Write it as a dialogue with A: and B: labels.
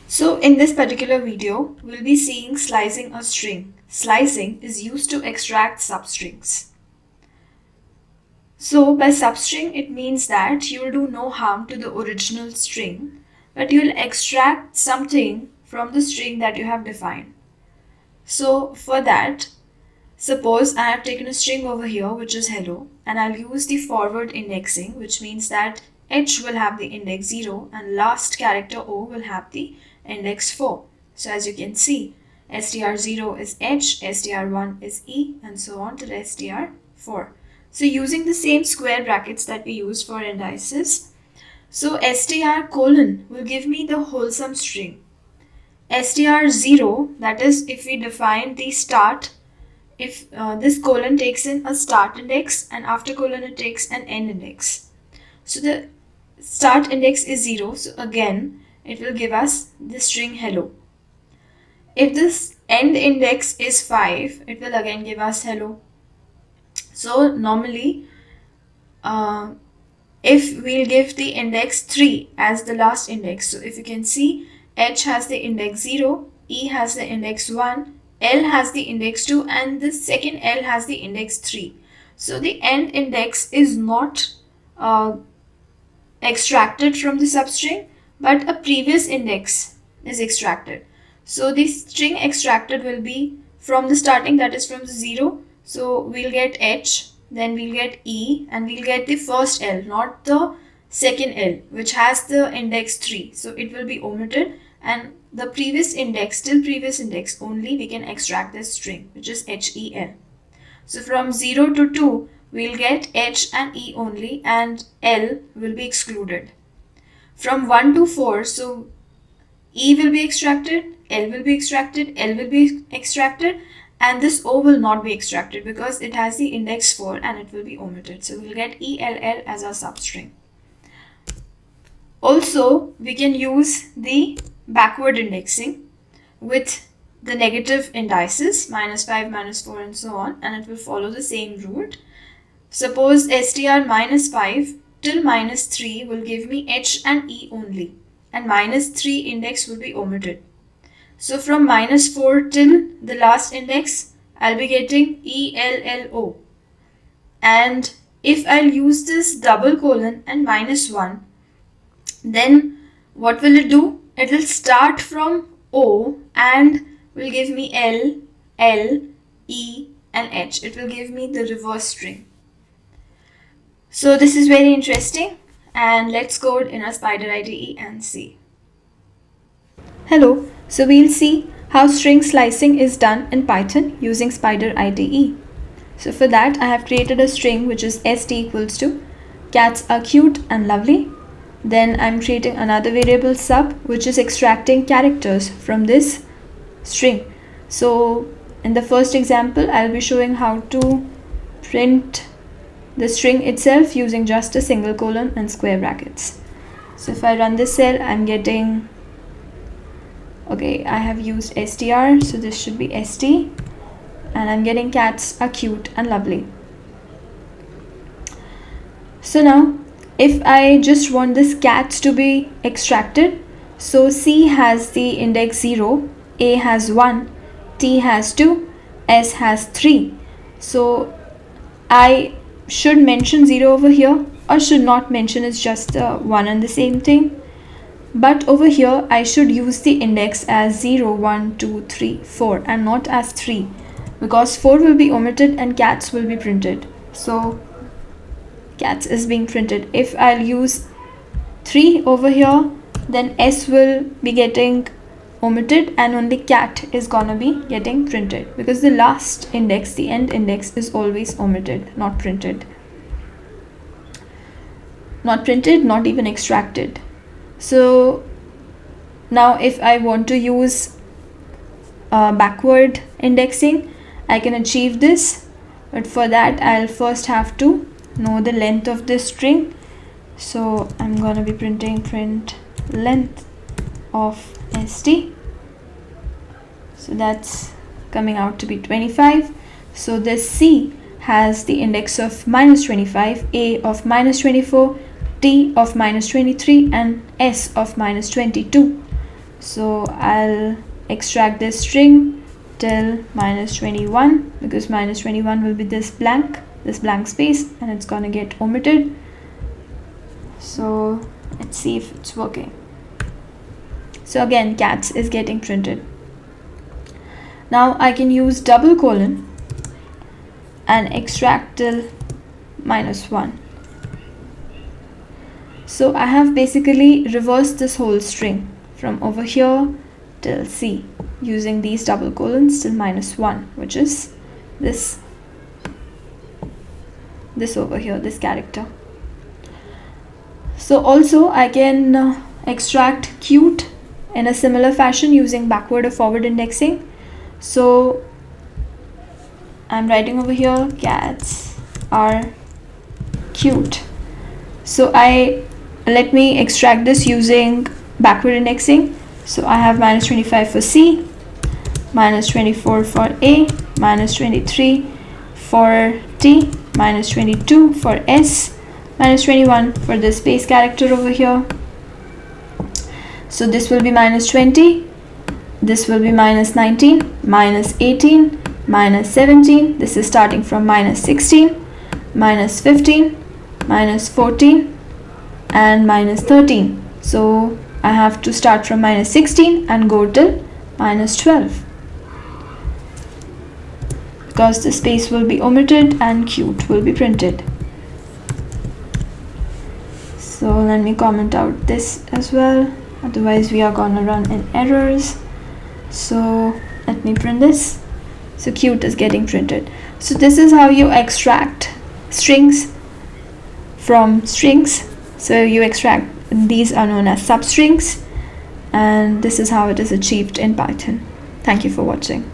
A: So in this particular video, we'll be seeing slicing a string. Slicing is used to extract substrings. So by substring, it means that you will do no harm to the original string, but you will extract something from the string that you have defined. So for that, suppose I have taken a string over here, which is hello, and I'll use the forward indexing, which means that H will have the index 0 and last character O will have the index 4. So as you can see, str0 is H, str1 is E, and so on to str4. So using the same square brackets that we used for indices, so str colon will give me the wholesome string. str0, that is if we define the start, if this colon takes in a start index and after colon it takes an end index. So the start index is 0, so again it will give us the string hello. If this end index is 5, it will again give us hello. So normally if we'll give the index 3 as the last index, so if you can see, H has the index 0, E has the index 1, L has the index 2, and the second L has the index 3. So the end index is not extracted from the substring, but a previous index is extracted. So the string extracted will be from the starting, that is from the 0. So we'll get H, then we'll get E, and we'll get the first L, not the second L, which has the index 3. So it will be omitted, and the previous index, till previous index only, we can extract this string, which is HEL. So from 0 to 2, we'll get H and E only, and L will be excluded. From 1 to 4, so E will be extracted, L will be extracted, L will be extracted, and this O will not be extracted because it has the index 4 and it will be omitted. So we'll get ELL as our substring. Also, we can use the backward indexing with the negative indices, -5, -4, and so on, and it will follow the same route. Suppose str -5 till -3 will give me H and E only, and -3 index will be omitted. So from -4 till the last index, I'll be getting ELLO. And if I'll use this double colon and -1, then what will it do? It will start from O and will give me L, L, E, and H. It will give me the reverse string. So this is very interesting, and let's code in our Spyder IDE and see. Hello, so we'll see how string slicing is done in Python using Spyder IDE. So for that, I have created a string which is st equals to cats are cute and lovely. Then I'm creating another variable sub which is extracting characters from this string. So in the first example, I'll be showing how to print the string itself using just a single colon and square brackets. So if I run this cell, I'm getting, okay, I have used str, so this should be st, and I'm getting cats are cute and lovely. So now if I just want this cats to be extracted, so C has the index 0, A has 1, T has 2, S has 3. So I should mention 0 over here, or should not mention, it's just one and the same thing. But over here, I should use the index as 0, 1, 2, 3, 4 and not as 3, because 4 will be omitted and cats will be printed. So cats is being printed. If I'll use 3 over here, then S will be getting omitted and only cat is gonna be getting printed, because the last index, the end index, is always omitted, not printed. Not printed, not even extracted. So now if I want to use backward indexing, I can achieve this, but for that I'll first have to know the length of this string. So I'm gonna be printing print length of st. So that's coming out to be 25. So this C has the index of -25, A of -24, T of -23, and S of -22. So I'll extract this string till -21, because -21 will be this blank space, and it's gonna get omitted. So let's see if it's working. So again, cats is getting printed. Now I can use double colon and extract till -1. So I have basically reversed this whole string from over here till C using these double colons till -1, which is this over here, this character. So also I can extract cute in a similar fashion using backward or forward indexing. So I'm writing over here, cats are cute. So let me extract this using backward indexing. So I have -25 for C, -24 for A, -23 for T, -22 for S, -21 for the space character over here. So this will be -20, this will be -19, -18, -17, this is starting from -16, -15, -14, and -13. So I have to start from -16 and go till -12, because the space will be omitted and cute will be printed. So let me comment out this as well, otherwise we are gonna run in errors. So let me print this. So cute is getting printed. So this is how you extract strings from strings. So you extract, these are known as substrings, and this is how it is achieved in Python. Thank you for watching.